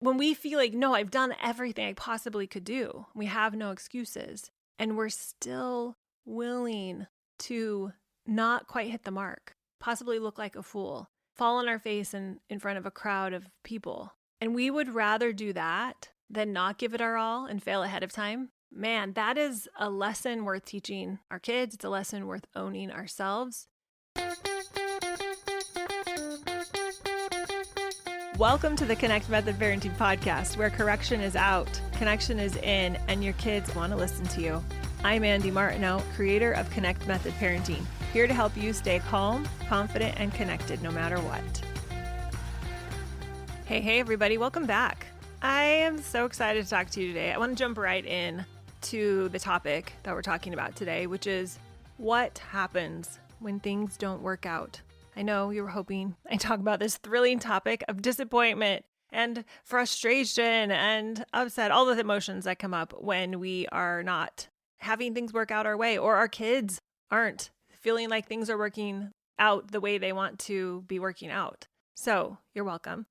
when we feel like, no, I've done everything I possibly could do, we have no excuses, and we're still willing to not quite hit the mark, possibly look like a fool, fall on our face in front of a crowd of people. And we would rather do that than not give it our all and fail ahead of time. Man, that is a lesson worth teaching our kids. It's a lesson worth owning ourselves. Welcome to the Connect Method Parenting Podcast, where correction is out, connection is in, and your kids want to listen to you. I'm Andy Martineau, creator of Connect Method Parenting, here to help you stay calm, confident, and connected no matter what. Hey, everybody, welcome back. I am so excited to talk to you today. I want to jump right in to the topic that we're talking about today, which is what happens when things don't work out. I know you were hoping I talk about this thrilling topic of disappointment and frustration and upset, all the emotions that come up when we are not having things work out our way, or our kids aren't feeling like things are working out the way they want to be working out. So you're welcome.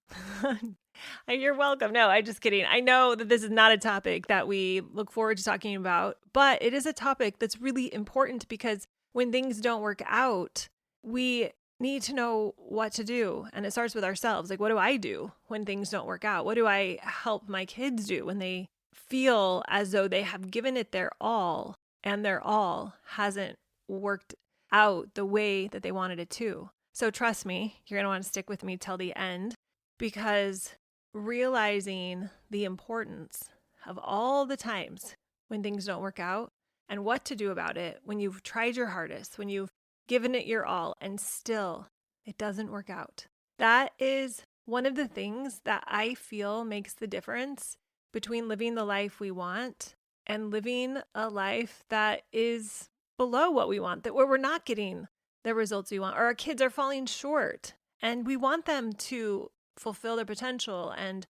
You're welcome. No, I'm just kidding. I know that this is not a topic that we look forward to talking about, but it is a topic that's really important because when things don't work out, we need to know what to do. And it starts with ourselves. Like, what do I do when things don't work out? What do I help my kids do when they feel as though they have given it their all and their all hasn't worked out the way that they wanted it to? So trust me, you're going to want to stick with me till the end, because realizing the importance of all the times when things don't work out and what to do about it when you've tried your hardest, when you've given it your all and still it doesn't work out. That is one of the things that I feel makes the difference between living the life we want and living a life that is below what we want, that where we're not getting the results we want, or our kids are falling short and we want them to fulfill their potential and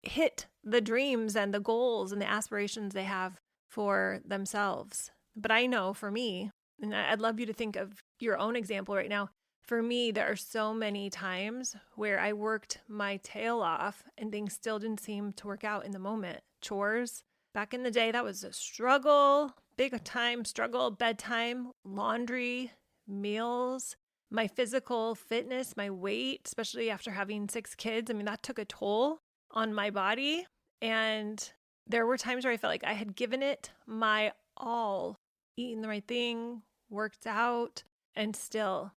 hit the dreams and the goals and the aspirations they have for themselves. But I know for me, and I'd love you to think of your own example right now. For me, there are so many times where I worked my tail off and things still didn't seem to work out in the moment. Chores, back in the day, that was a struggle, big time struggle, bedtime, laundry, meals, my physical fitness, my weight, especially after having 6 kids. I mean, that took a toll on my body. And there were times where I felt like I had given it my all, eating the right thing, worked out, and still,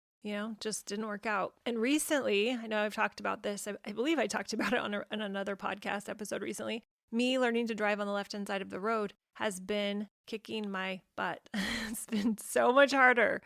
just didn't work out. And recently, I know I've talked about this. I believe I talked about it on another podcast episode recently. Me learning to drive on the left-hand side of the road has been kicking my butt. It's been so much harder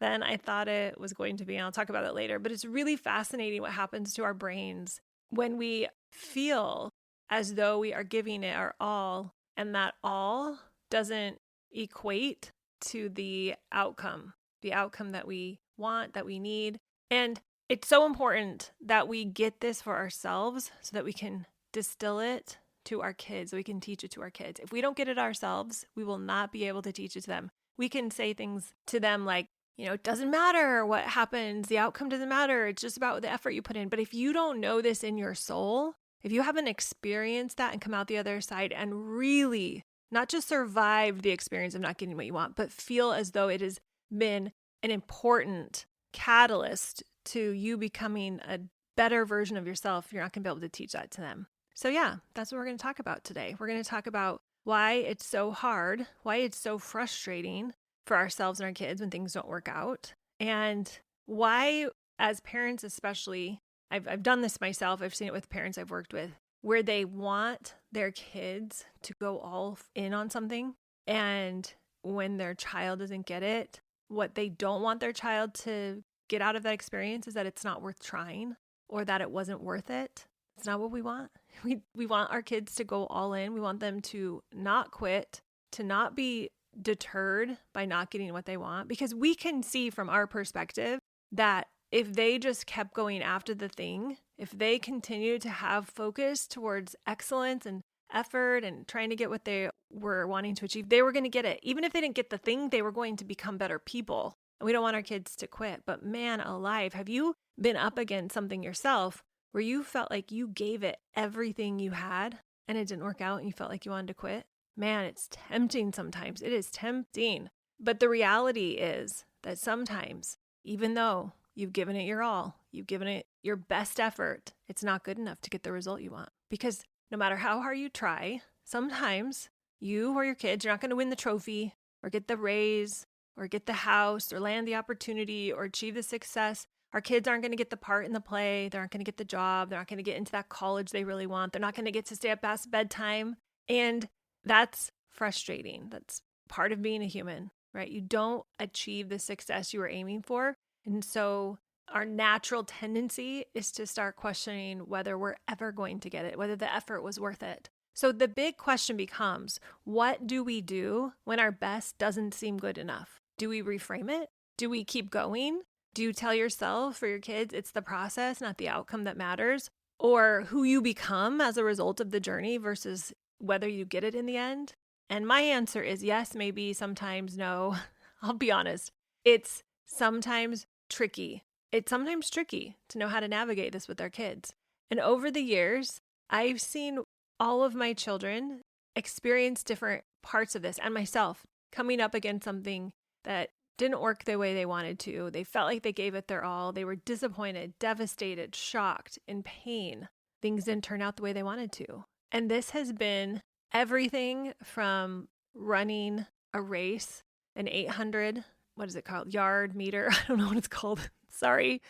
than I thought it was going to be. And I'll talk about it later. But it's really fascinating what happens to our brains when we feel as though we are giving it our all, and that all doesn't equate to the outcome that we want, that we need. And it's so important that we get this for ourselves so that we can distill it to our kids, so we can teach it to our kids. If we don't get it ourselves, we will not be able to teach it to them. We can say things to them like, it doesn't matter what happens. The outcome doesn't matter. It's just about the effort you put in. But if you don't know this in your soul, if you haven't experienced that and come out the other side and really not just survive the experience of not getting what you want, but feel as though it has been an important catalyst to you becoming a better version of yourself, you're not going to be able to teach that to them. So yeah, that's what we're going to talk about today. We're going to talk about why it's so hard, why it's so frustrating for ourselves and our kids when things don't work out, and why, as parents especially, I've done this myself, I've seen it with parents I've worked with, where they want their kids to go all in on something, and when their child doesn't get it, what they don't want their child to get out of that experience is that it's not worth trying, or that it wasn't worth it. It's not what we want. We want our kids to go all in. We want them to not quit, to not be deterred by not getting what they want, because we can see from our perspective that if they just kept going after the thing, if they continued to have focus towards excellence and effort and trying to get what they were wanting to achieve, they were going to get it. Even if they didn't get the thing, they were going to become better people. And we don't want our kids to quit. But man alive, have you been up against something yourself where you felt like you gave it everything you had and it didn't work out and you felt like you wanted to quit? Man, it's tempting sometimes. It is tempting. But the reality is that sometimes, even though you've given it your all, you've given it your best effort, it's not good enough to get the result you want. Because no matter how hard you try, sometimes you or your kids, you're not going to win the trophy or get the raise or get the house or land the opportunity or achieve the success. Our kids aren't going to get the part in the play. They aren't going to get the job. They're not going to get into that college they really want. They're not going to get to stay up past bedtime. And that's frustrating. That's part of being a human, right? You don't achieve the success you were aiming for. And so our natural tendency is to start questioning whether we're ever going to get it, whether the effort was worth it. So the big question becomes, what do we do when our best doesn't seem good enough? Do we reframe it? Do we keep going? Do you tell yourself or your kids it's the process, not the outcome that matters? Or who you become as a result of the journey versus whether you get it in the end? And my answer is yes, maybe, sometimes no. I'll be honest. It's sometimes tricky. It's sometimes tricky to know how to navigate this with our kids. And over the years, I've seen all of my children experience different parts of this and myself coming up against something that didn't work the way they wanted to. They felt like they gave it their all. They were disappointed, devastated, shocked, in pain. Things didn't turn out the way they wanted to. And this has been everything from running a race, an 800, what is it called? Yard meter. I don't know what it's called. Sorry.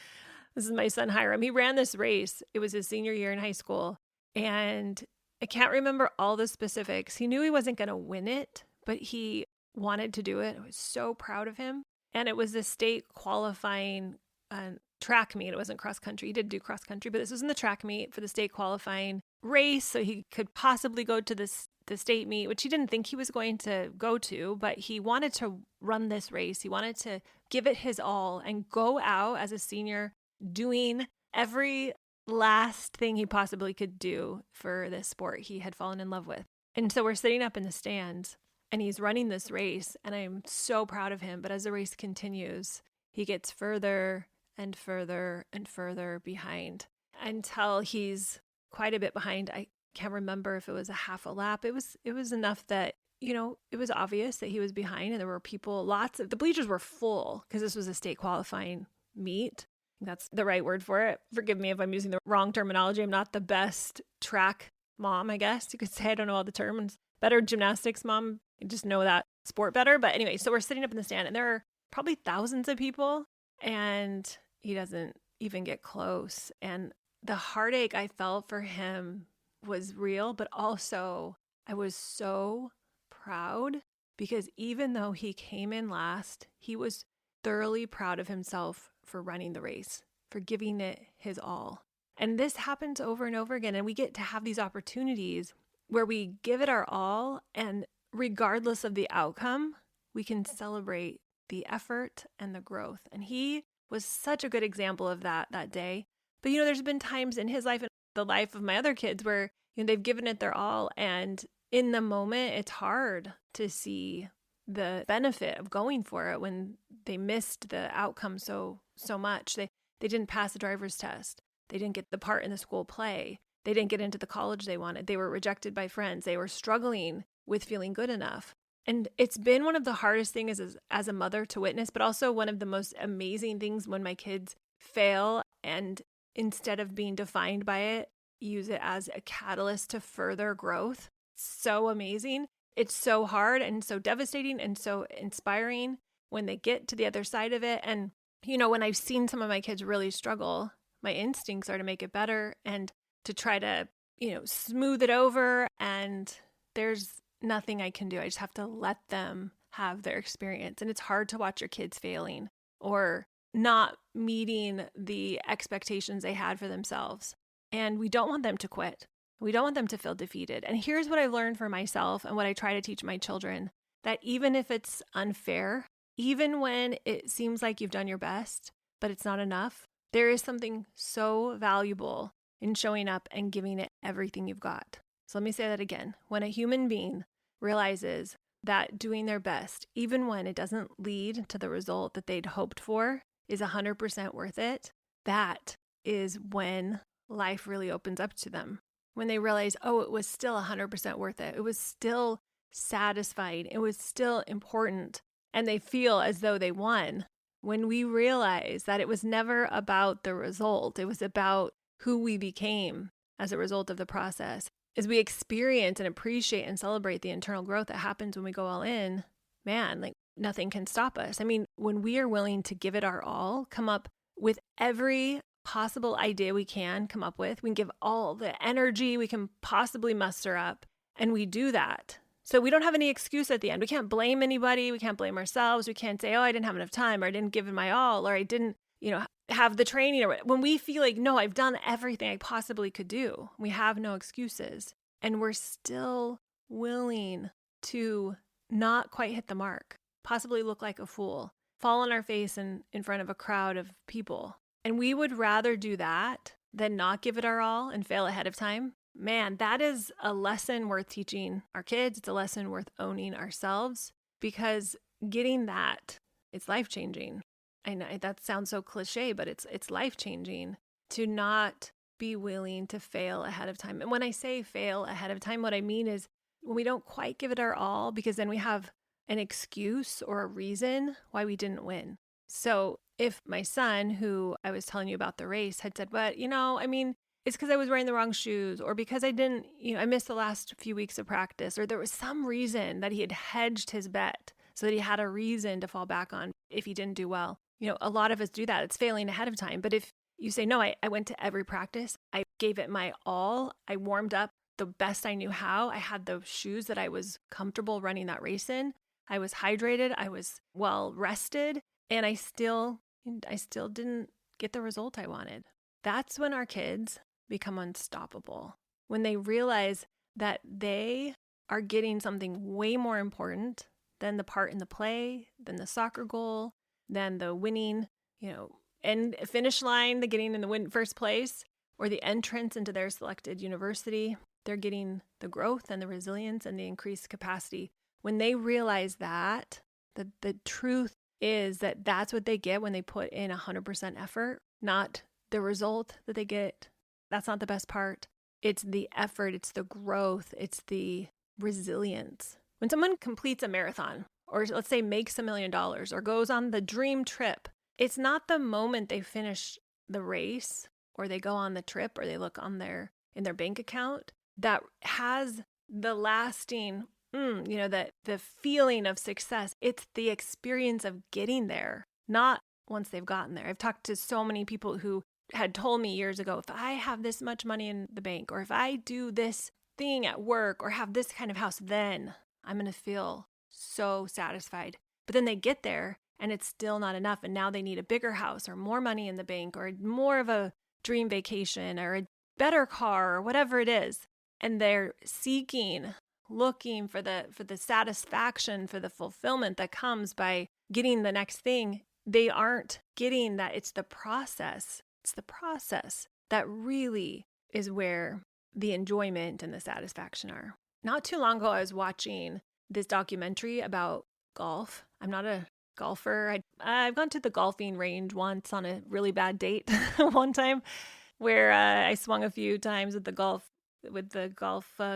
This is my son, Hiram. He ran this race. It was his senior year in high school. And I can't remember all the specifics. He knew he wasn't going to win it, but he wanted to do it. I was so proud of him. And it was a state qualifying track meet. It wasn't cross country. He did do cross country, but this was in the track meet for the state qualifying race. So he could possibly go to the state meet, which he didn't think he was going to go to, but he wanted to run this race. He wanted to give it his all and go out as a senior doing every last thing he possibly could do for this sport he had fallen in love with. And so we're sitting up in the stands and he's running this race and I'm so proud of him. But as the race continues, he gets further and further and further behind until he's quite a bit behind. I can't remember if it was a half a lap. It was enough that, it was obvious that he was behind and there were people, the bleachers were full because this was a state qualifying meet. That's the right word for it. Forgive me if I'm using the wrong terminology. I'm not the best track mom, I guess you could say. I don't know all the terms. Better gymnastics mom. I just know that sport better. But anyway, so we're sitting up in the stand and there are probably thousands of people and he doesn't even get close. And the heartache I felt for him was real, but also I was so proud because even though he came in last, he was thoroughly proud of himself for running the race, for giving it his all. And this happens over and over again. And we get to have these opportunities where we give it our all. And regardless of the outcome, we can celebrate the effort and the growth. And he was such a good example of that day. But, there's been times in his life and the life of my other kids where, they've given it their all. And in the moment, it's hard to see the benefit of going for it when they missed the outcome so much. They didn't pass the driver's test. They didn't get the part in the school play. They didn't get into the college they wanted. They were rejected by friends. They were struggling with feeling good enough. And it's been one of the hardest things as a mother to witness, but also one of the most amazing things when my kids fail and instead of being defined by it, use it as a catalyst to further growth. So amazing. It's so hard and so devastating and so inspiring when they get to the other side of it. And, when I've seen some of my kids really struggle, my instincts are to make it better and to try to, smooth it over. And there's nothing I can do. I just have to let them have their experience. And it's hard to watch your kids failing or not meeting the expectations they had for themselves. And we don't want them to quit. We don't want them to feel defeated. And here's what I've learned for myself and what I try to teach my children, that even if it's unfair, even when it seems like you've done your best, but it's not enough, there is something so valuable in showing up and giving it everything you've got. So let me say that again. When a human being realizes that doing their best, even when it doesn't lead to the result that they'd hoped for, is 100% worth it, that is when life really opens up to them. When they realize, oh, it was still 100% worth it. It was still satisfying. It was still important. And they feel as though they won. When we realize that it was never about the result, it was about who we became as a result of the process. As we experience and appreciate and celebrate the internal growth that happens when we go all in, man, like nothing can stop us. I mean, when we are willing to give it our all, come up with every possible idea we can come up with, we can give all the energy we can possibly muster up, and we do that. So we don't have any excuse at the end. We can't blame anybody. We can't blame ourselves. We can't say, oh, I didn't have enough time, or I didn't give it my all, or I didn't, have the training. Or when we feel like, no, I've done everything I possibly could do, we have no excuses, and we're still willing to not quite hit the mark, possibly look like a fool, fall on our face in front of a crowd of people. And we would rather do that than not give it our all and fail ahead of time. Man, that is a lesson worth teaching our kids. It's a lesson worth owning ourselves, because getting that, it's life-changing. I know that sounds so cliche, but it's life-changing to not be willing to fail ahead of time. And when I say fail ahead of time, what I mean is when we don't quite give it our all, because then we have an excuse or a reason why we didn't win. So if my son, who I was telling you about the race, had said, but, it's because I was wearing the wrong shoes, or because I didn't, I missed the last few weeks of practice, or there was some reason that he had hedged his bet so that he had a reason to fall back on if he didn't do well. A lot of us do that. It's failing ahead of time. But if you say, no, I went to every practice, I gave it my all, I warmed up the best I knew how, I had the shoes that I was comfortable running that race in, I was hydrated, I was well rested, and I still didn't get the result I wanted. That's when our kids become unstoppable. When they realize that they are getting something way more important than the part in the play, than the soccer goal, than the winning, end finish line, the getting in the first place, or the entrance into their selected university. They're getting the growth and the resilience and the increased capacity. When they realize that, the truth is that that's what they get when they put in 100% effort, not the result that they get. That's not the best part. It's the effort, it's the growth, it's the resilience. When someone completes a marathon, or let's say makes $1 million, or goes on the dream trip, it's not the moment they finish the race, or they go on the trip, or they look in their bank account that has the lasting, that the feeling of success. It's the experience of getting there, not once they've gotten there. I've talked to so many people who had told me years ago, if I have this much money in the bank, or if I do this thing at work, or have this kind of house, then I'm going to feel so satisfied. But then they get there and it's still not enough. And now they need a bigger house, or more money in the bank, or more of a dream vacation, or a better car, or whatever it is. And they're looking for the satisfaction, for the fulfillment that comes by getting the next thing. They aren't getting that it's the process. It's the process that really is where the enjoyment and the satisfaction are. Not too long ago, I was watching this documentary about golf. I'm not a golfer. I've gone to the golfing range once on a really bad date one time, where I swung a few times with the golf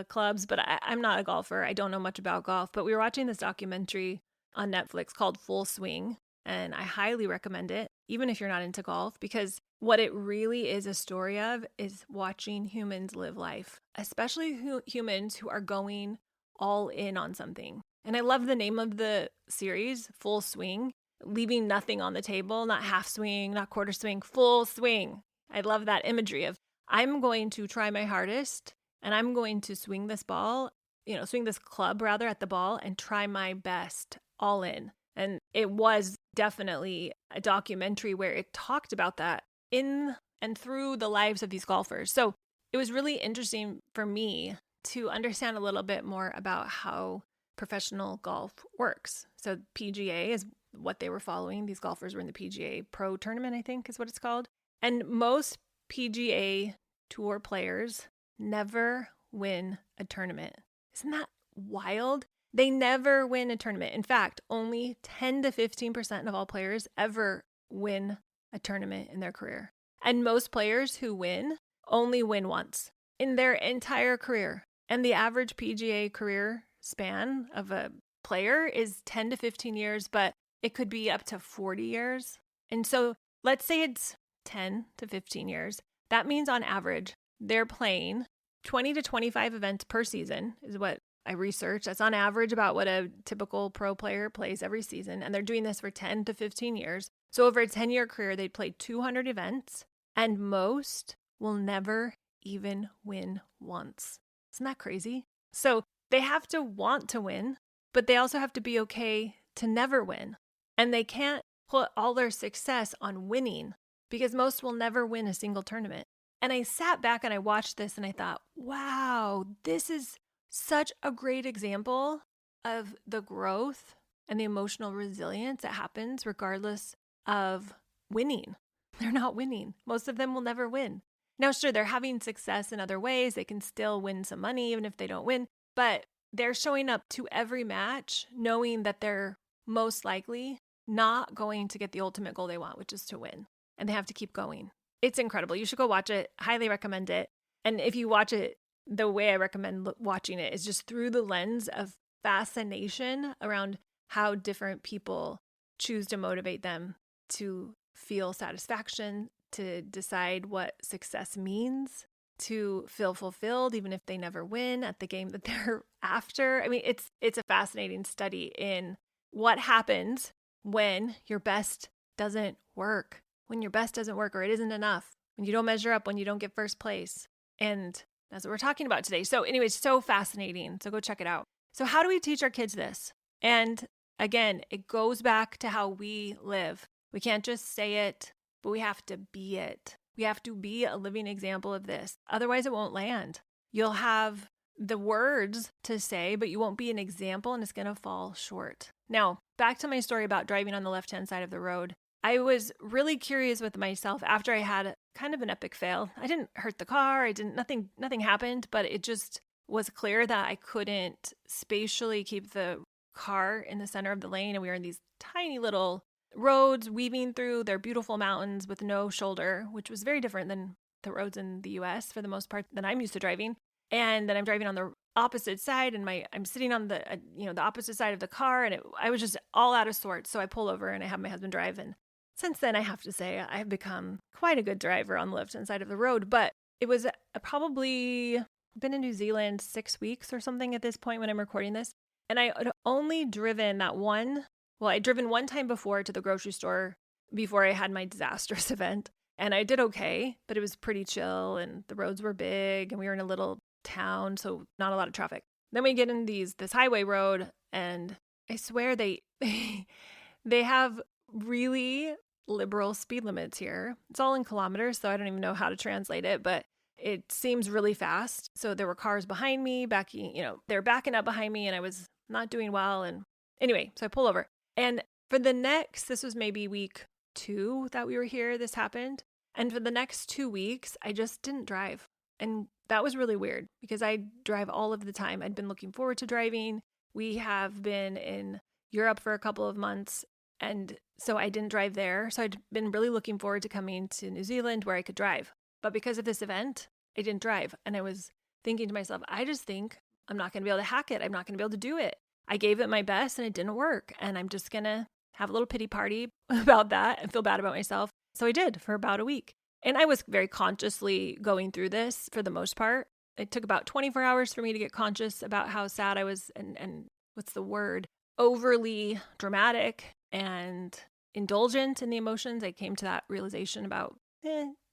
clubs, but I'm not a golfer. I don't know much about golf, but we were watching this documentary on Netflix called Full Swing, and I highly recommend it, even if you're not into golf, because what it really is a story of is watching humans live life, especially humans who are going all in on something. And I love the name of the series, Full Swing, leaving nothing on the table, not half swing, not quarter swing, full swing. I love that imagery of I'm going to try my hardest and I'm going to swing this club at the ball and try my best all in. And it was definitely a documentary where it talked about that in and through the lives of these golfers. So it was really interesting for me to understand a little bit more about how professional golf works. So PGA is what they were following. These golfers were in the PGA Pro Tournament, I think is what it's called. And most PGA Tour players never win a tournament. Isn't that wild? They never win a tournament. In fact, only 10 to 15% of all players ever win a tournament in their career. And most players who win only win once in their entire career. And the average PGA career span of a player is 10 to 15 years, but it could be up to 40 years. And so let's say it's 10 to 15 years. That means on average, they're playing 20 to 25 events per season is what I researched. That's on average about what a typical pro player plays every season. And they're doing this for 10 to 15 years. So over a 10-year career, they'd play 200 events, and most will never even win once. Isn't that crazy? So they have to want to win, but they also have to be okay to never win. And they can't put all their success on winning because most will never win a single tournament. And I sat back and I watched this and I thought, wow, this is such a great example of the growth and the emotional resilience that happens regardless of winning. They're not winning. Most of them will never win. Now, sure, they're having success in other ways. They can still win some money even if they don't win, but they're showing up to every match knowing that they're most likely not going to get the ultimate goal they want, which is to win. And they have to keep going. It's incredible. You should go watch it. Highly recommend it. And if you watch it, the way I recommend watching it is just through the lens of fascination around how different people choose to motivate them to feel satisfaction, to decide what success means, to feel fulfilled even if they never win at the game that they're after. I mean, it's a fascinating study in what happens when your best doesn't work, when your best doesn't work or it isn't enough, when you don't measure up, when you don't get first place. And that's what we're talking about today. So anyways, so fascinating. So go check it out. So how do we teach our kids this? And again, it goes back to how we live. We can't just say it, but we have to be it. We have to be a living example of this. Otherwise, it won't land. You'll have the words to say, but you won't be an example and it's going to fall short. Now, back to my story about driving on the left-hand side of the road. I was really curious with myself after I had kind of an epic fail. I didn't hurt the car. Nothing happened, but it just was clear that I couldn't spatially keep the car in the center of the lane. And we were in these tiny little roads weaving through their beautiful mountains with no shoulder, which was very different than the roads in the US for the most part that I'm used to driving. And then I'm driving on the opposite side and I'm sitting on the the opposite side of the car, and I was just all out of sorts. So I pull over and I have my husband drive, and since then I have to say I have become quite a good driver on the left-hand side of the road. But it was probably been in New Zealand 6 weeks or something at this point when I'm recording this, and I had only driven I'd driven one time before to the grocery store before I had my disastrous event, and I did okay, but it was pretty chill and the roads were big and we were in a little town, so not a lot of traffic. Then we get in this highway road, and I swear they have really liberal speed limits here. It's all in kilometers, so I don't even know how to translate it, but it seems really fast. So there were cars behind me they're backing up behind me, and I was not doing well. And anyway, so I pull over. And this was maybe week 2 that we were here, this happened. And for the next 2 weeks, I just didn't drive. And that was really weird because I drive all of the time. I'd been looking forward to driving. We have been in Europe for a couple of months, and so I didn't drive there. So I'd been really looking forward to coming to New Zealand where I could drive. But because of this event, I didn't drive. And I was thinking to myself, I just think I'm not going to be able to hack it. I'm not going to be able to do it. I gave it my best and it didn't work. And I'm just going to have a little pity party about that and feel bad about myself. So I did for about a week. And I was very consciously going through this for the most part. It took about 24 hours for me to get conscious about how sad I was and what's the word? Overly dramatic and indulgent in the emotions. I came to that realization about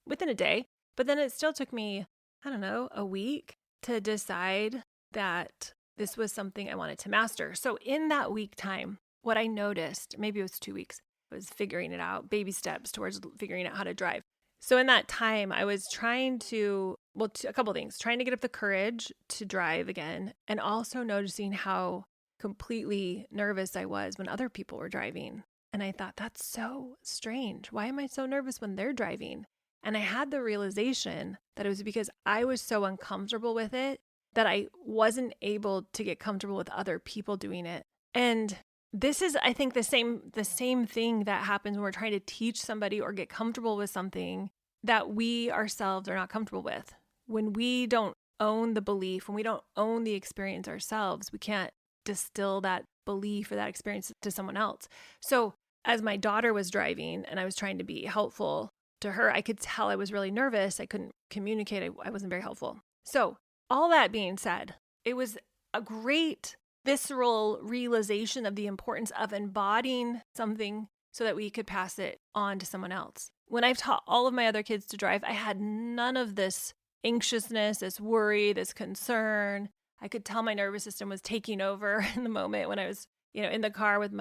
within a day. But then it still took me, a week to decide that this was something I wanted to master. So in that week time, what I noticed, maybe it was 2 weeks, was figuring it out, baby steps towards figuring out how to drive. So in that time, I was trying to, a couple things, trying to get up the courage to drive again, and also noticing how completely nervous I was when other people were driving. And I thought, that's so strange. Why am I so nervous when they're driving? And I had the realization that it was because I was so uncomfortable with it that I wasn't able to get comfortable with other people doing it. And this is, I think, the same thing that happens when we're trying to teach somebody or get comfortable with something that we ourselves are not comfortable with. When we don't own the belief, when we don't own the experience ourselves, we can't distill that belief or that experience to someone else. So as my daughter was driving and I was trying to be helpful to her, I could tell I was really nervous. I couldn't communicate. I wasn't very helpful. So all that being said, it was a great visceral realization of the importance of embodying something so that we could pass it on to someone else. When I've taught all of my other kids to drive, I had none of this anxiousness, this worry, this concern. I could tell my nervous system was taking over in the moment when I was, in the car with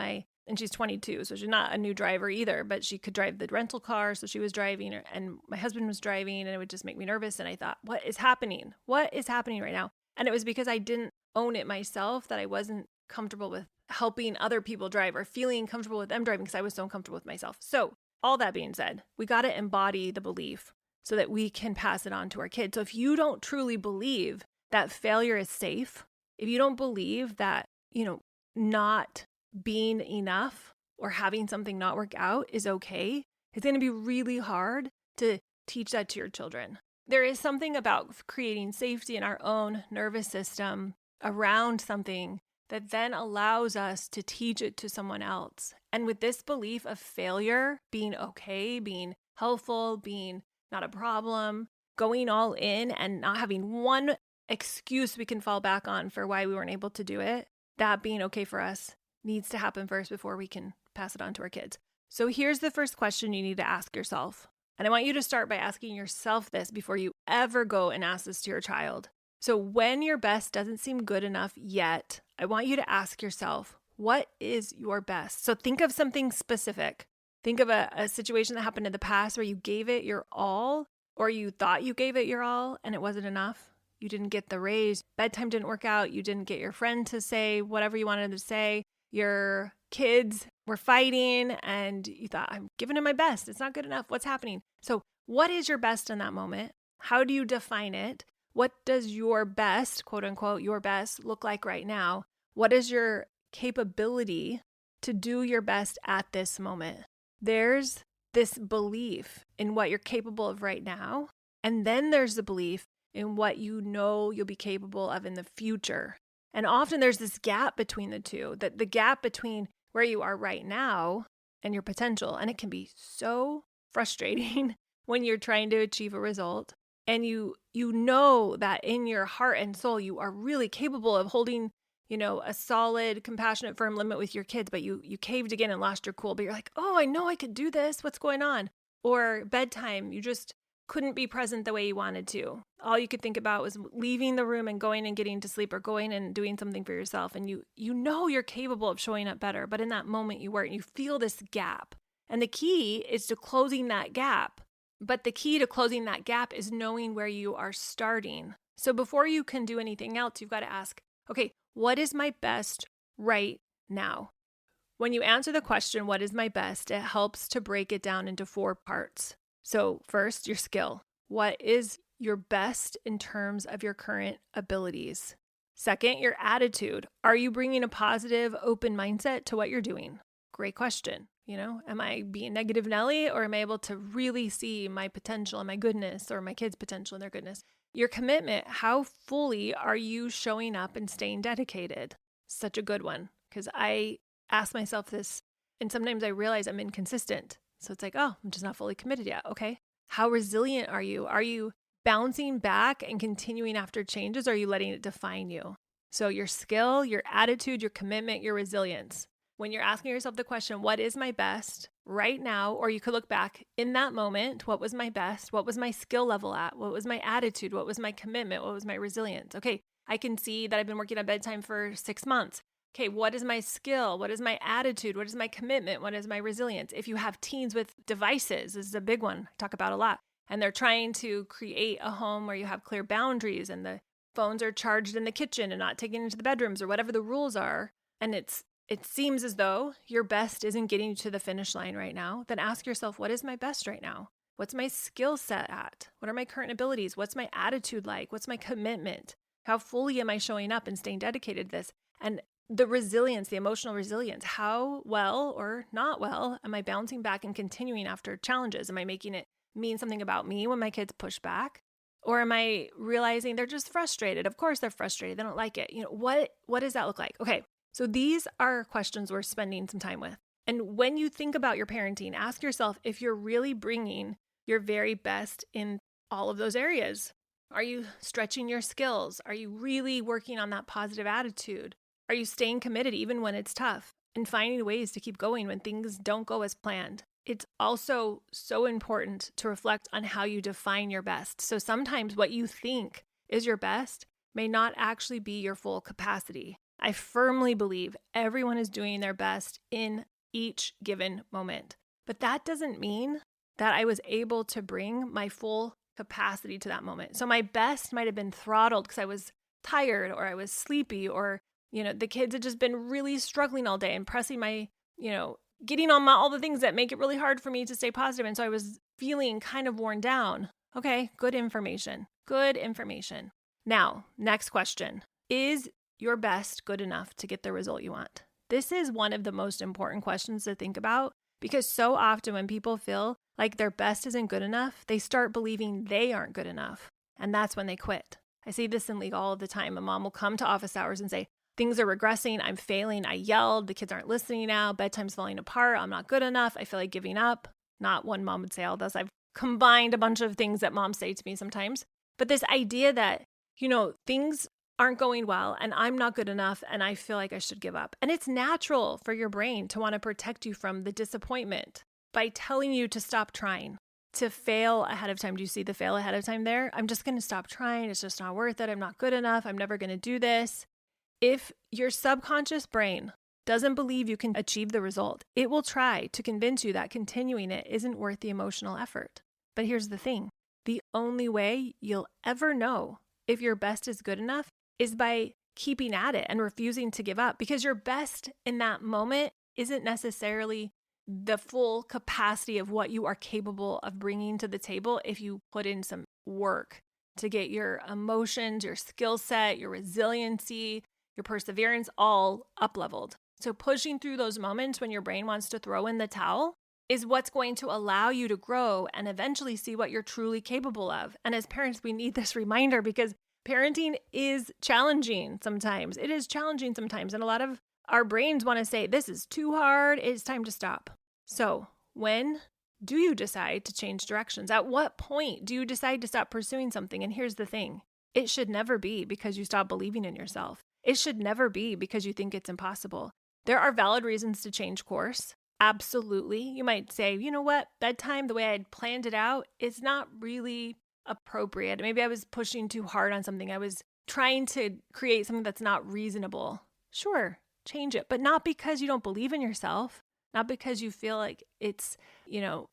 and she's 22, so she's not a new driver either, but she could drive the rental car. So she was driving and my husband was driving, and it would just make me nervous. And I thought, what is happening? What is happening right now? And it was because I didn't own it myself, that I wasn't comfortable with helping other people drive or feeling comfortable with them driving because I was so uncomfortable with myself. So all that being said, we got to embody the belief so that we can pass it on to our kids. So if you don't truly believe that failure is safe, if you don't believe that, not being enough or having something not work out is okay, it's going to be really hard to teach that to your children. There is something about creating safety in our own nervous system around something that then allows us to teach it to someone else. And with this belief of failure being okay, being helpful, being not a problem, going all in and not having one excuse we can fall back on for why we weren't able to do it, that being okay for us needs to happen first before we can pass it on to our kids. So here's the first question you need to ask yourself. And I want you to start by asking yourself this before you ever go and ask this to your child. So when your best doesn't seem good enough yet, I want you to ask yourself, what is your best? So think of something specific. Think of a situation that happened in the past where you gave it your all, or you thought you gave it your all and it wasn't enough. You didn't get the raise. Bedtime didn't work out. You didn't get your friend to say whatever you wanted to say. Your kids were fighting and you thought, I'm giving it my best. It's not good enough. What's happening? So what is your best in that moment? How do you define it? What does your best, quote unquote, your best look like right now? What is your capability to do your best at this moment? There's this belief in what you're capable of right now. And then there's the belief in what you know you'll be capable of in the future. And often there's this gap between the two, that the gap between where you are right now and your potential. And it can be so frustrating when you're trying to achieve a result. And you know that in your heart and soul, you are really capable of holding, a solid, compassionate, firm limit with your kids, but you caved again and lost your cool. But you're like, oh, I know I could do this. What's going on? Or bedtime, you just couldn't be present the way you wanted to. All you could think about was leaving the room and going and getting to sleep, or going and doing something for yourself. And you know you're capable of showing up better, but in that moment you weren't. You feel this gap. And the key is to closing that gap. But the key to closing that gap is knowing where you are starting. So before you can do anything else, you've got to ask, okay, what is my best right now? When you answer the question, what is my best, it helps to break it down into 4 parts. So first, your skill. What is your best in terms of your current abilities? Second, your attitude. Are you bringing a positive, open mindset to what you're doing? Great question. Am I being negative Nelly, or am I able to really see my potential and my goodness, or my kids' potential and their goodness? Your commitment. How fully are you showing up and staying dedicated? Such a good one, because I ask myself this, and sometimes I realize I'm inconsistent. So it's like, oh, I'm just not fully committed yet. Okay. How resilient are you? Are you bouncing back and continuing after changes? Or are you letting it define you? So your skill, your attitude, your commitment, your resilience. When you're asking yourself the question, what is my best right now? Or you could look back in that moment. What was my best? What was my skill level at? What was my attitude? What was my commitment? What was my resilience? Okay. I can see that I've been working on bedtime for 6 months. Okay, what is my skill? What is my attitude? What is my commitment? What is my resilience? If you have teens with devices, this is a big one I talk about a lot, and they're trying to create a home where you have clear boundaries and the phones are charged in the kitchen and not taken into the bedrooms, or whatever the rules are, and it seems as though your best isn't getting you to the finish line right now, then ask yourself, what is my best right now? What's my skill set at? What are my current abilities? What's my attitude like? What's my commitment? How fully am I showing up and staying dedicated to this? And the resilience, the emotional resilience, how well or not well am I bouncing back and continuing after challenges? Am I making it mean something about me when my kids push back? Or am I realizing they're just frustrated? Of course they're frustrated. They don't like it. What does that look like? Okay, so these are questions we're spending some time with. And when you think about your parenting, ask yourself if you're really bringing your very best in all of those areas. Are you stretching your skills? Are you really working on that positive attitude? Are you staying committed even when it's tough and finding ways to keep going when things don't go as planned? It's also so important to reflect on how you define your best. So sometimes what you think is your best may not actually be your full capacity. I firmly believe everyone is doing their best in each given moment. But that doesn't mean that I was able to bring my full capacity to that moment. So my best might have been throttled because I was tired or I was sleepy or, the kids had just been really struggling all day and pressing my, getting on all the things that make it really hard for me to stay positive. And so I was feeling kind of worn down. Okay, good information. Good information. Now, next question. Is your best good enough to get the result you want? This is one of the most important questions to think about because so often when people feel like their best isn't good enough, they start believing they aren't good enough. And that's when they quit. I see this in legal all the time. A mom will come to office hours and say, things are regressing. I'm failing. I yelled. The kids aren't listening now. Bedtime's falling apart. I'm not good enough. I feel like giving up. Not one mom would say all this. I've combined a bunch of things that moms say to me sometimes. But this idea that, things aren't going well and I'm not good enough and I feel like I should give up. And it's natural for your brain to want to protect you from the disappointment by telling you to stop trying, to fail ahead of time. Do you see the fail ahead of time there? I'm just going to stop trying. It's just not worth it. I'm not good enough. I'm never going to do this. If your subconscious brain doesn't believe you can achieve the result, it will try to convince you that continuing it isn't worth the emotional effort. But here's the thing. The only way you'll ever know if your best is good enough is by keeping at it and refusing to give up, because your best in that moment isn't necessarily the full capacity of what you are capable of bringing to the table if you put in some work to get your emotions, your skill set, your resiliency, your perseverance all up-leveled. So pushing through those moments when your brain wants to throw in the towel is what's going to allow you to grow and eventually see what you're truly capable of. And as parents, we need this reminder because parenting is challenging sometimes. It is challenging sometimes. And a lot of our brains want to say, this is too hard. It's time to stop. So when do you decide to change directions? At what point do you decide to stop pursuing something? And here's the thing. It should never be because you stop believing in yourself. It should never be because you think it's impossible. There are valid reasons to change course. Absolutely. You might say, you know what? Bedtime, the way I'd planned it out, is not really appropriate. Maybe I was pushing too hard on something. I was trying to create something that's not reasonable. Sure, change it, but not because you don't believe in yourself, not because you feel like it's,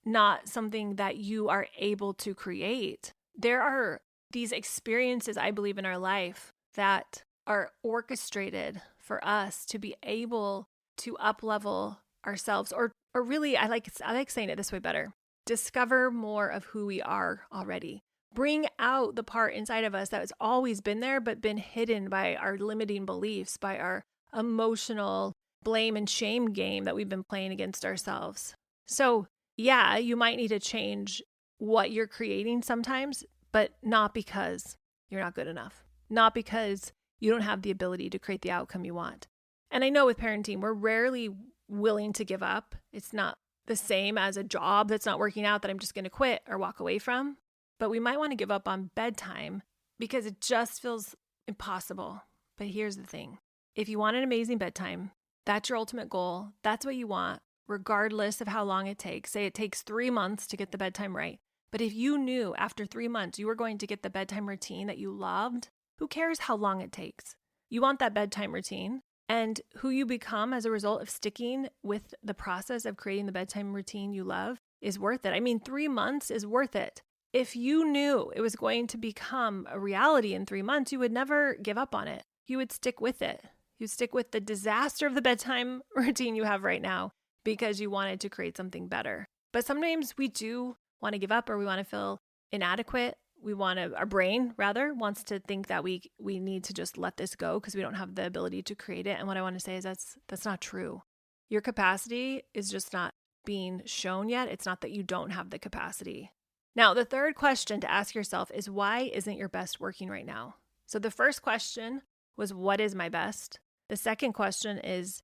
not something that you are able to create. There are these experiences, I believe, in our life that are orchestrated for us to be able to up-level ourselves, or really, I like saying it this way better. Discover more of who we are already. Bring out the part inside of us that has always been there, but been hidden by our limiting beliefs, by our emotional blame and shame game that we've been playing against ourselves. So yeah, you might need to change what you're creating sometimes, but not because you're not good enough, not because you don't have the ability to create the outcome you want. And I know with parenting, we're rarely willing to give up. It's not the same as a job that's not working out that I'm just going to quit or walk away from. But we might want to give up on bedtime because it just feels impossible. But here's the thing. If you want an amazing bedtime, that's your ultimate goal. That's what you want, regardless of how long it takes. Say it takes 3 months to get the bedtime right. But if you knew after 3 months you were going to get the bedtime routine that you loved, who cares how long it takes? You want that bedtime routine. And who you become as a result of sticking with the process of creating the bedtime routine you love is worth it. I mean, 3 months is worth it. If you knew it was going to become a reality in 3 months, you would never give up on it. You would stick with it. You stick with the disaster of the bedtime routine you have right now because you wanted to create something better. But sometimes we do want to give up, or we want to feel inadequate. Our brain rather wants to think that we need to just let this go because we don't have the ability to create it. And what I want to say is that's not true. Your capacity is just not being shown yet. It's not that you don't have the capacity. Now, the third question to ask yourself is, why isn't your best working right now? So the first question was, what is my best? The second question is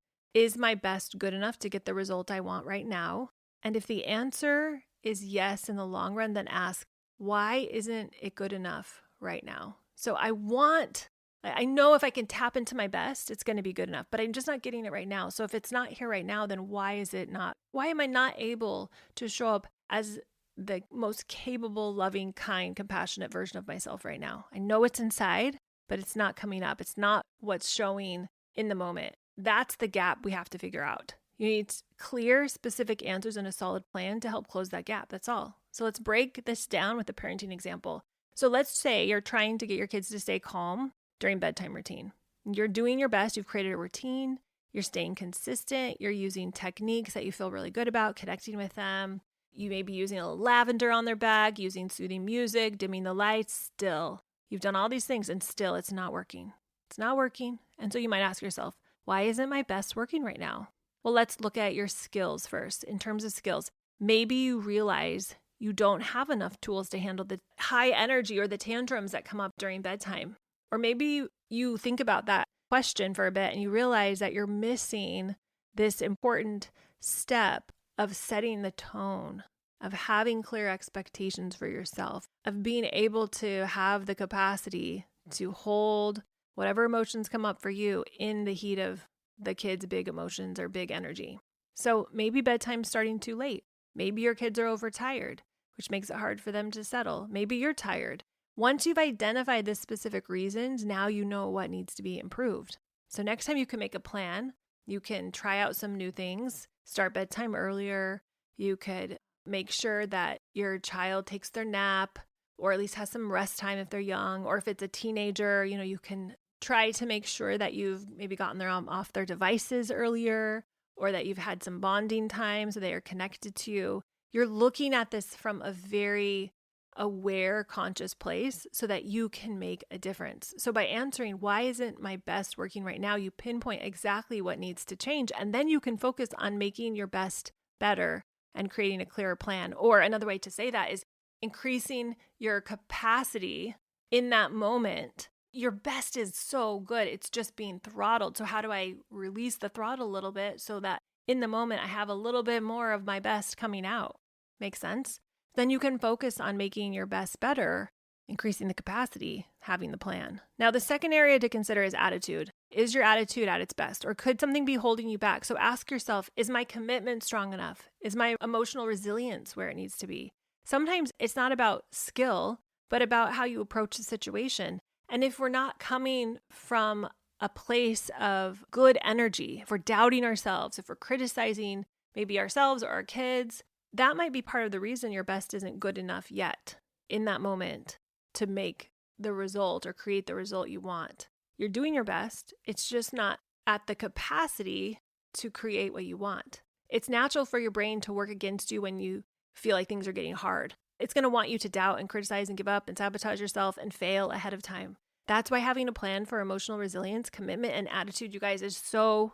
my best good enough to get the result I want right now? And if the answer is yes in the long run, then ask, why isn't it good enough right now? So I know if I can tap into my best, it's going to be good enough, but I'm just not getting it right now. So if it's not here right now, then why am I not able to show up as the most capable, loving, kind, compassionate version of myself right now? I know it's inside, but it's not coming up. It's not what's showing in the moment. That's the gap we have to figure out. You need clear, specific answers and a solid plan to help close that gap. That's all. So let's break this down with a parenting example. So let's say you're trying to get your kids to stay calm during bedtime routine. You're doing your best. You've created a routine. You're staying consistent. You're using techniques that you feel really good about, connecting with them. You may be using a lavender on their bag, using soothing music, dimming the lights. Still, you've done all these things and still it's not working. It's not working. And so you might ask yourself, why isn't my best working right now? Well, let's look at your skills first. In terms of skills, maybe you realize you don't have enough tools to handle the high energy or the tantrums that come up during bedtime. Or maybe you think about that question for a bit and you realize that you're missing this important step of setting the tone, of having clear expectations for yourself, of being able to have the capacity to hold whatever emotions come up for you in the heat of the kids' big emotions or big energy. So maybe bedtime's starting too late. Maybe your kids are overtired, which makes it hard for them to settle. Maybe you're tired. Once you've identified the specific reasons, now you know what needs to be improved. So next time you can make a plan. You can try out some new things, start bedtime earlier. You could make sure that your child takes their nap or at least has some rest time if they're young. Or if it's a teenager, you can try to make sure that you've maybe gotten them off their devices earlier, or that you've had some bonding time so they are connected to you. You're looking at this from a very aware, conscious place so that you can make a difference. So by answering, why isn't my best working right now, you pinpoint exactly what needs to change. And then you can focus on making your best better and creating a clearer plan. Or another way to say that is increasing your capacity in that moment. Your best is so good. It's just being throttled. So how do I release the throttle a little bit so that in the moment I have a little bit more of my best coming out? Make sense? Then you can focus on making your best better, increasing the capacity, having the plan. Now, the second area to consider is attitude. Is your attitude at its best? Or could something be holding you back? So ask yourself, is my commitment strong enough? Is my emotional resilience where it needs to be? Sometimes it's not about skill, but about how you approach the situation. And if we're not coming from a place of good energy, if we're doubting ourselves, if we're criticizing maybe ourselves or our kids, that might be part of the reason your best isn't good enough yet in that moment to make the result or create the result you want. You're doing your best. It's just not at the capacity to create what you want. It's natural for your brain to work against you when you feel like things are getting hard. It's going to want you to doubt and criticize and give up and sabotage yourself and fail ahead of time. That's why having a plan for emotional resilience, commitment, and attitude, you guys, is so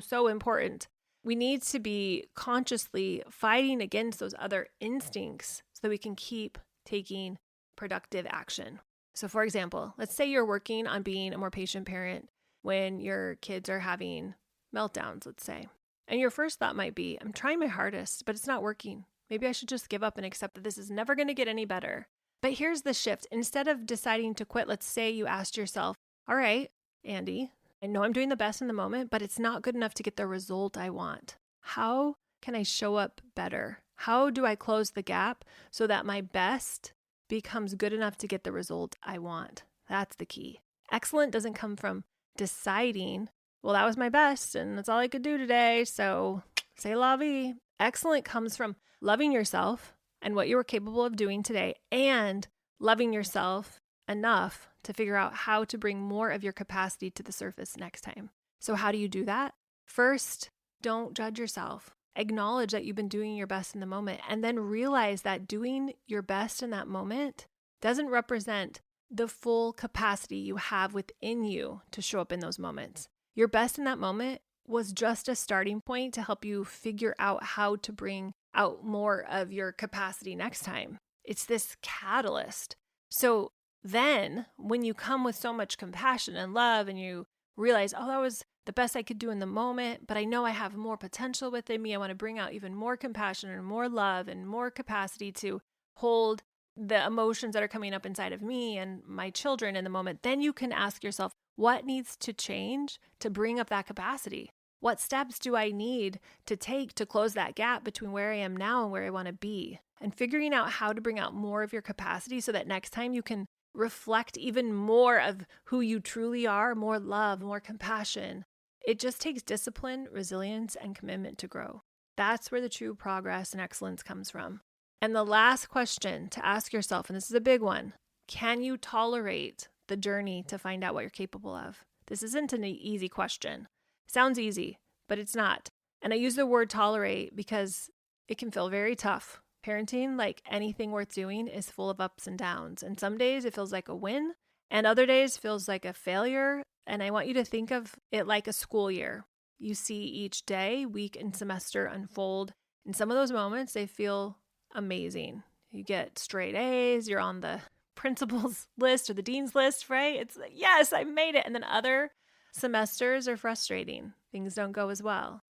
important. We need to be consciously fighting against those other instincts so that we can keep taking productive action. So for example, let's say you're working on being a more patient parent when your kids are having meltdowns, let's say. And your first thought might be, I'm trying my hardest, but it's not working. Maybe I should just give up and accept that this is never going to get any better. But here's the shift. Instead of deciding to quit, let's say you asked yourself, all right, Andy, I know I'm doing the best in the moment, but it's not good enough to get the result I want. How can I show up better? How do I close the gap so that my best becomes good enough to get the result I want? That's the key. Excellent doesn't come from deciding, well, that was my best and that's all I could do today, so c'est la vie. Excellent comes from loving yourself and what you were capable of doing today, and loving yourself enough to figure out how to bring more of your capacity to the surface next time. So how do you do that? First, don't judge yourself. Acknowledge that you've been doing your best in the moment, and then realize that doing your best in that moment doesn't represent the full capacity you have within you to show up in those moments. Your best in that moment was just a starting point to help you figure out how to bring out more of your capacity next time. It's this catalyst. So then when you come with so much compassion and love and you realize, oh, that was the best I could do in the moment, but I know I have more potential within me. I want to bring out even more compassion and more love and more capacity to hold the emotions that are coming up inside of me and my children in the moment. Then you can ask yourself, what needs to change to bring up that capacity? What steps do I need to take to close that gap between where I am now and where I want to be? And figuring out how to bring out more of your capacity so that next time you can reflect even more of who you truly are, more love, more compassion. It just takes discipline, resilience, and commitment to grow. That's where the true progress and excellence comes from. And the last question to ask yourself, and this is a big one, can you tolerate the journey to find out what you're capable of? This isn't an easy question. Sounds easy, but it's not. And I use the word tolerate because it can feel very tough. Parenting, like anything worth doing, is full of ups and downs. And some days it feels like a win, and other days feels like a failure. And I want you to think of it like a school year. You see each day, week, and semester unfold. In some of those moments, they feel amazing. You get straight A's, you're on the principal's list or the dean's list, right? It's like, yes, I made it. And then other semesters are frustrating. Things don't go as well.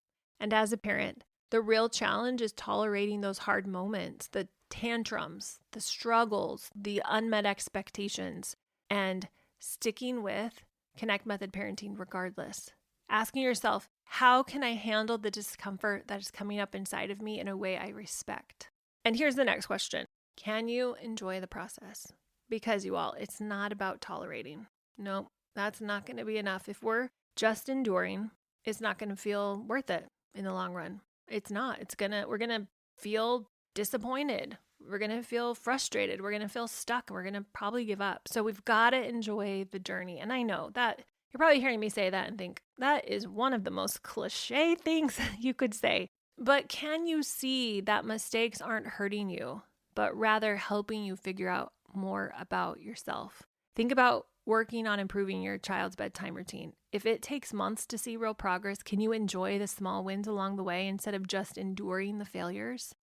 And as a parent, the real challenge is tolerating those hard moments, the tantrums, the struggles, the unmet expectations, and sticking with Connect Method parenting regardless. Asking yourself, how can I handle the discomfort that is coming up inside of me in a way I respect? And here's the next question. Can you enjoy the process? Because you all, it's not about tolerating. No, that's not going to be enough. If we're just enduring, it's not going to feel worth it in the long run. It's not. We're going to feel disappointed. We're going to feel frustrated. We're going to feel stuck. We're going to probably give up. So we've got to enjoy the journey. And I know that you're probably hearing me say that and think that is one of the most cliche things you could say. But can you see that mistakes aren't hurting you, but rather helping you figure out more about yourself? Think about working on improving your child's bedtime routine. If it takes months to see real progress, can you enjoy the small wins along the way instead of just enduring the failures?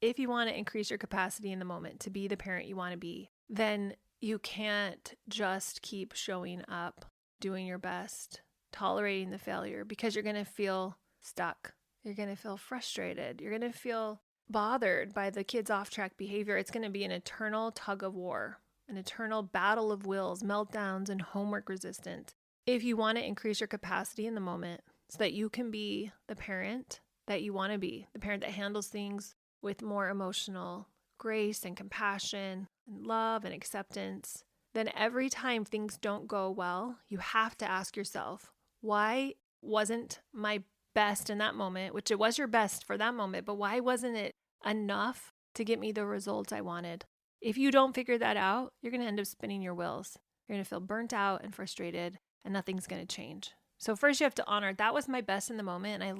If you want to increase your capacity in the moment to be the parent you want to be, then you can't just keep showing up, doing your best, tolerating the failure, because you're going to feel stuck. You're going to feel frustrated. You're going to feel bothered by the kids' off-track behavior. It's going to be an eternal tug of war, an eternal battle of wills, meltdowns, and homework resistance. If you want to increase your capacity in the moment so that you can be the parent that you want to be, the parent that handles things with more emotional grace and compassion and love and acceptance, then every time things don't go well, you have to ask yourself, why wasn't my best in that moment, which it was your best for that moment, but why wasn't it enough to get me the results I wanted? If you don't figure that out, you're going to end up spinning your wheels. You're going to feel burnt out and frustrated, and nothing's going to change. So first you have to honor that was my best in the moment, and I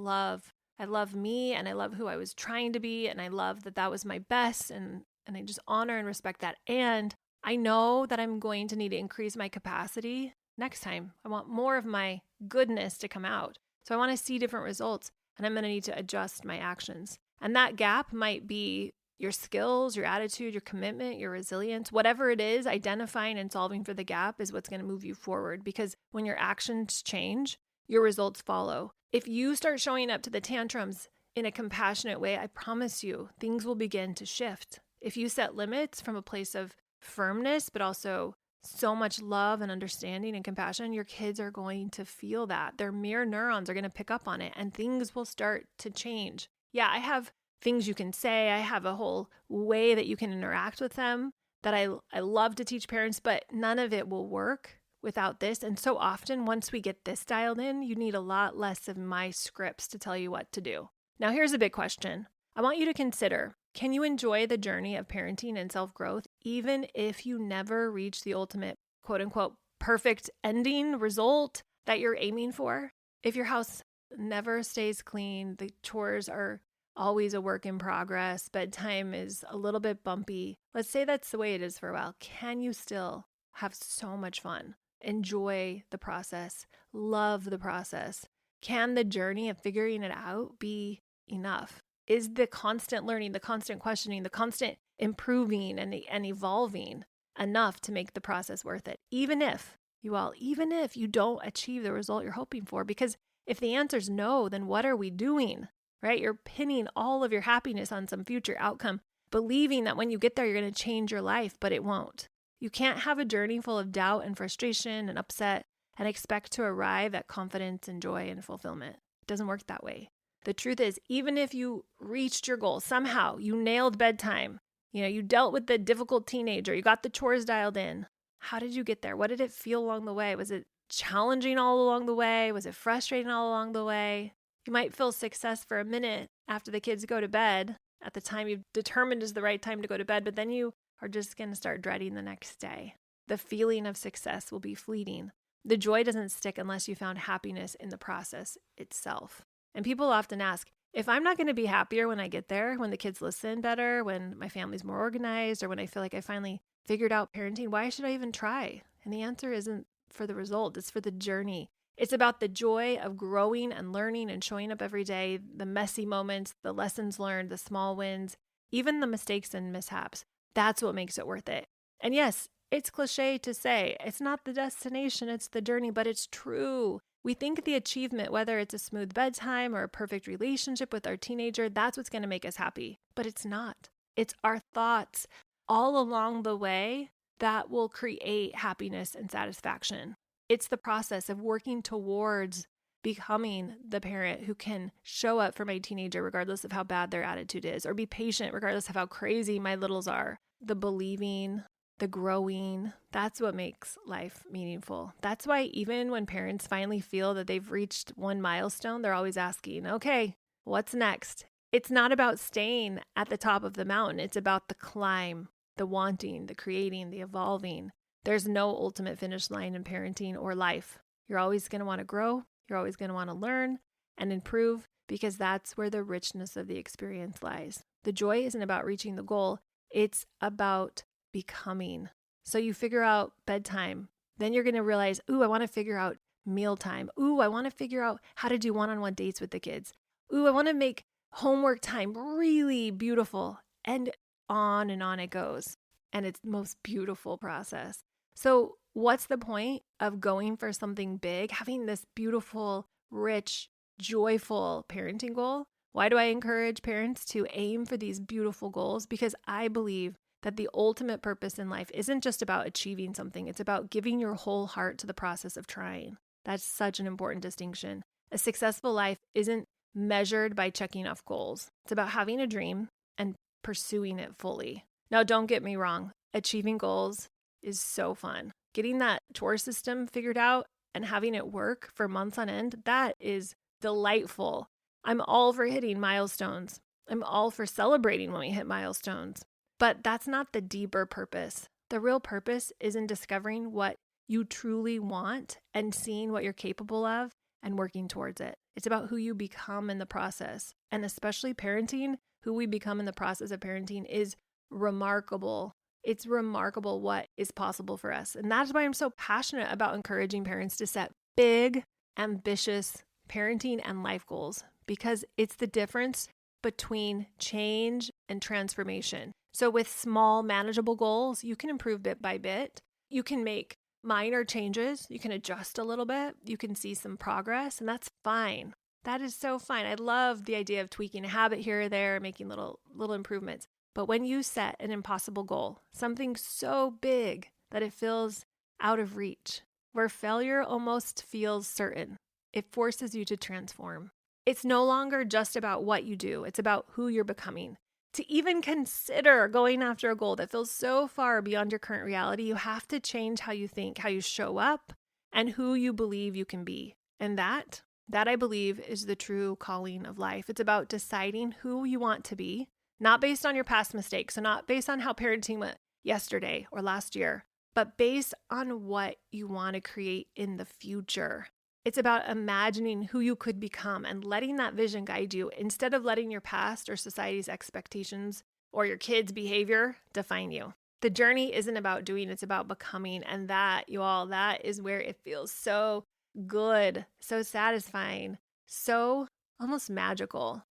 love me, and I love who I was trying to be, and I love that was my best, and I just honor and respect that. And I know that I'm going to need to increase my capacity next time. I want more of my goodness to come out. So I want to see different results, and I'm going to need to adjust my actions. And that gap might be your skills, your attitude, your commitment, your resilience, whatever it is, identifying and solving for the gap is what's going to move you forward, because when your actions change, your results follow. If you start showing up to the tantrums in a compassionate way, I promise you, things will begin to shift. If you set limits from a place of firmness, but also so much love and understanding and compassion, your kids are going to feel that. Their mirror neurons are going to pick up on it, and things will start to change. Yeah, I have things you can say. I have a whole way that you can interact with them that I love to teach parents, but none of it will work without this. And so often, once we get this dialed in, you need a lot less of my scripts to tell you what to do. Now, here's a big question. I want you to consider, can you enjoy the journey of parenting and self-growth even if you never reach the ultimate, quote unquote, perfect ending result that you're aiming for? If your house never stays clean, the chores are always a work in progress, bedtime is a little bit bumpy, let's say that's the way it is for a while, can you still have so much fun? Enjoy the process, love the process. Can the journey of figuring it out be enough? Is the constant learning, the constant questioning, the constant improving and evolving enough to make the process worth it. Even if you don't achieve the result you're hoping for, because if the answer is no, then what are we doing, right? You're pinning all of your happiness on some future outcome, believing that when you get there, you're going to change your life, but it won't. You can't have a journey full of doubt and frustration and upset and expect to arrive at confidence and joy and fulfillment. It doesn't work that way. The truth is, even if you reached your goal, somehow you nailed bedtime, you dealt with the difficult teenager, you got the chores dialed in. How did you get there? What did it feel along the way? Was it challenging all along the way? Was it frustrating all along the way? You might feel success for a minute after the kids go to bed at the time you've determined is the right time to go to bed, but then you are just going to start dreading the next day. The feeling of success will be fleeting. The joy doesn't stick unless you found happiness in the process itself. And people often ask, if I'm not going to be happier when I get there, when the kids listen better, when my family's more organized, or when I feel like I finally figured out parenting, why should I even try? And the answer isn't for the result, it's for the journey. It's about the joy of growing and learning and showing up every day, the messy moments, the lessons learned, the small wins, even the mistakes and mishaps. That's what makes it worth it. And yes, it's cliche to say, it's not the destination, it's the journey, but it's true. We think the achievement, whether it's a smooth bedtime or a perfect relationship with our teenager, that's what's going to make us happy. But it's not. It's our thoughts all along the way that will create happiness and satisfaction. It's the process of working towards becoming the parent who can show up for my teenager regardless of how bad their attitude is, or be patient regardless of how crazy my littles are. The believing, the growing, that's what makes life meaningful. That's why even when parents finally feel that they've reached one milestone, they're always asking, okay, what's next? It's not about staying at the top of the mountain. It's about the climb, the wanting, the creating, the evolving. There's no ultimate finish line in parenting or life. You're always going to want to grow. You're always going to want to learn and improve, because that's where the richness of the experience lies. The joy isn't about reaching the goal. It's about becoming. So you figure out bedtime. Then you're going to realize, ooh, I want to figure out mealtime. Ooh, I want to figure out how to do one-on-one dates with the kids. Ooh, I want to make homework time really beautiful. And on it goes. And it's the most beautiful process. So what's the point of going for something big, having this beautiful, rich, joyful parenting goal? Why do I encourage parents to aim for these beautiful goals? Because I believe that the ultimate purpose in life isn't just about achieving something. It's about giving your whole heart to the process of trying. That's such an important distinction. A successful life isn't measured by checking off goals. It's about having a dream and pursuing it fully. Now, don't get me wrong. Achieving goals is so fun. Getting that chore system figured out and having it work for months on end, that is delightful. I'm all for hitting milestones. I'm all for celebrating when we hit milestones. But that's not the deeper purpose. The real purpose is in discovering what you truly want and seeing what you're capable of and working towards it. It's about who you become in the process. And especially parenting, who we become in the process of parenting is remarkable. It's remarkable what is possible for us. And that's why I'm so passionate about encouraging parents to set big, ambitious parenting and life goals, because it's the difference between change and transformation. So with small, manageable goals, you can improve bit by bit. You can make minor changes. You can adjust a little bit. You can see some progress, and that's fine. That is so fine. I love the idea of tweaking a habit here or there, making little improvements. But when you set an impossible goal, something so big that it feels out of reach, where failure almost feels certain, it forces you to transform. It's no longer just about what you do. It's about who you're becoming. To even consider going after a goal that feels so far beyond your current reality, you have to change how you think, how you show up, and who you believe you can be. And that I believe is the true calling of life. It's about deciding who you want to be, not based on your past mistakes, so not based on how parenting went yesterday or last year, but based on what you want to create in the future. It's about imagining who you could become and letting that vision guide you instead of letting your past or society's expectations or your kids' behavior define you. The journey isn't about doing, it's about becoming. And that, you all, that is where it feels so good, so satisfying, so almost magical.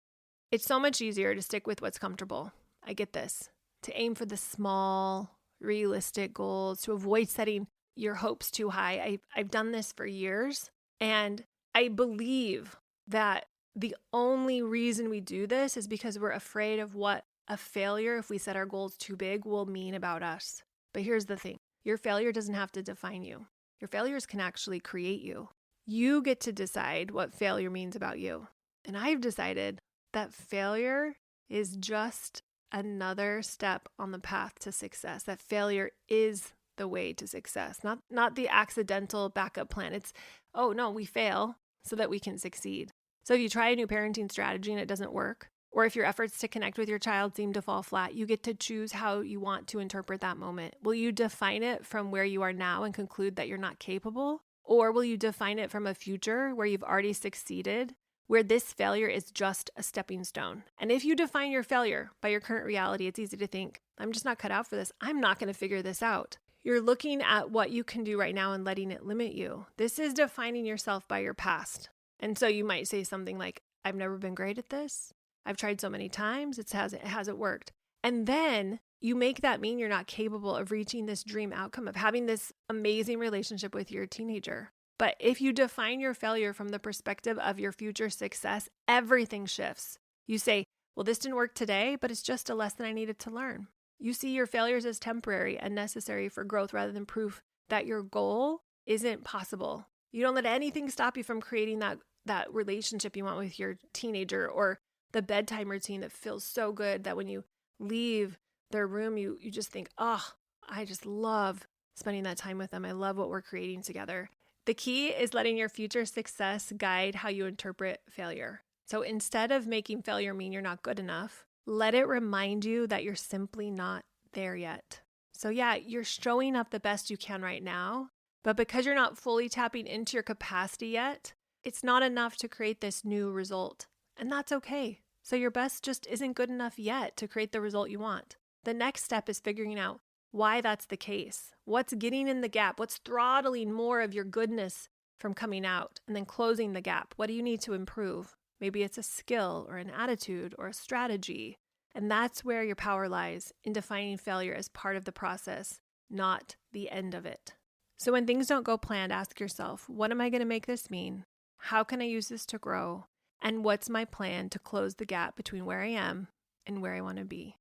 It's so much easier to stick with what's comfortable. I get this. to aim for the small, realistic goals, to avoid setting your hopes too high. I've done this for years, and I believe that the only reason we do this is because we're afraid of what a failure, if we set our goals too big, will mean about us. But here's the thing. Your failure doesn't have to define you. Your failures can actually create you. You get to decide what failure means about you. And I've decided that failure is just another step on the path to success. That failure is the way to success, not the accidental backup plan. It's, oh no, we fail so that we can succeed. So if you try a new parenting strategy and it doesn't work, or if your efforts to connect with your child seem to fall flat, you get to choose how you want to interpret that moment. Will you define it from where you are now and conclude that you're not capable? Or will you define it from a future where you've already succeeded, where this failure is just a stepping stone? And if you define your failure by your current reality, it's easy to think, I'm just not cut out for this. I'm not going to figure this out. You're looking at what you can do right now and letting it limit you. This is defining yourself by your past. And so you might say something like, I've never been great at this. I've tried so many times, it hasn't worked. And then you make that mean you're not capable of reaching this dream outcome, of having this amazing relationship with your teenager. But if you define your failure from the perspective of your future success, everything shifts. You say, well, this didn't work today, but it's just a lesson I needed to learn. You see your failures as temporary and necessary for growth rather than proof that your goal isn't possible. You don't let anything stop you from creating that relationship you want with your teenager, or the bedtime routine that feels so good that when you leave their room, you just think, oh, I just love spending that time with them. I love what we're creating together. The key is letting your future success guide how you interpret failure. So instead of making failure mean you're not good enough, let it remind you that you're simply not there yet. So yeah, you're showing up the best you can right now, but because you're not fully tapping into your capacity yet, it's not enough to create this new result. And that's okay. So your best just isn't good enough yet to create the result you want. The next step is figuring out why that's the case. What's getting in the gap? What's throttling more of your goodness from coming out? And then closing the gap. What do you need to improve? Maybe it's a skill or an attitude or a strategy. And that's where your power lies, in defining failure as part of the process, not the end of it. So when things don't go planned, ask yourself, what am I going to make this mean? How can I use this to grow? And what's my plan to close the gap between where I am and where I want to be?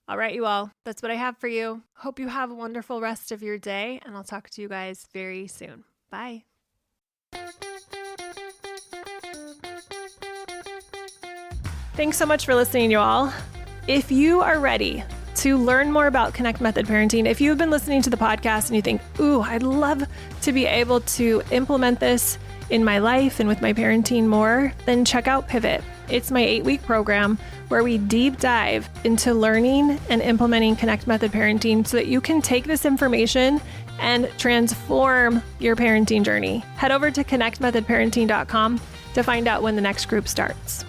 All right, you all, that's what I have for you. Hope you have a wonderful rest of your day, and I'll talk to you guys very soon. Bye. Thanks so much for listening, you all. If you are ready to learn more about Connect Method Parenting, if you've been listening to the podcast and you think, ooh, I'd love to be able to implement this in my life and with my parenting more, then check out Pivot. It's my 8-week program where we deep dive into learning and implementing Connect Method Parenting so that you can take this information and transform your parenting journey. Head over to connectmethodparenting.com to find out when the next group starts.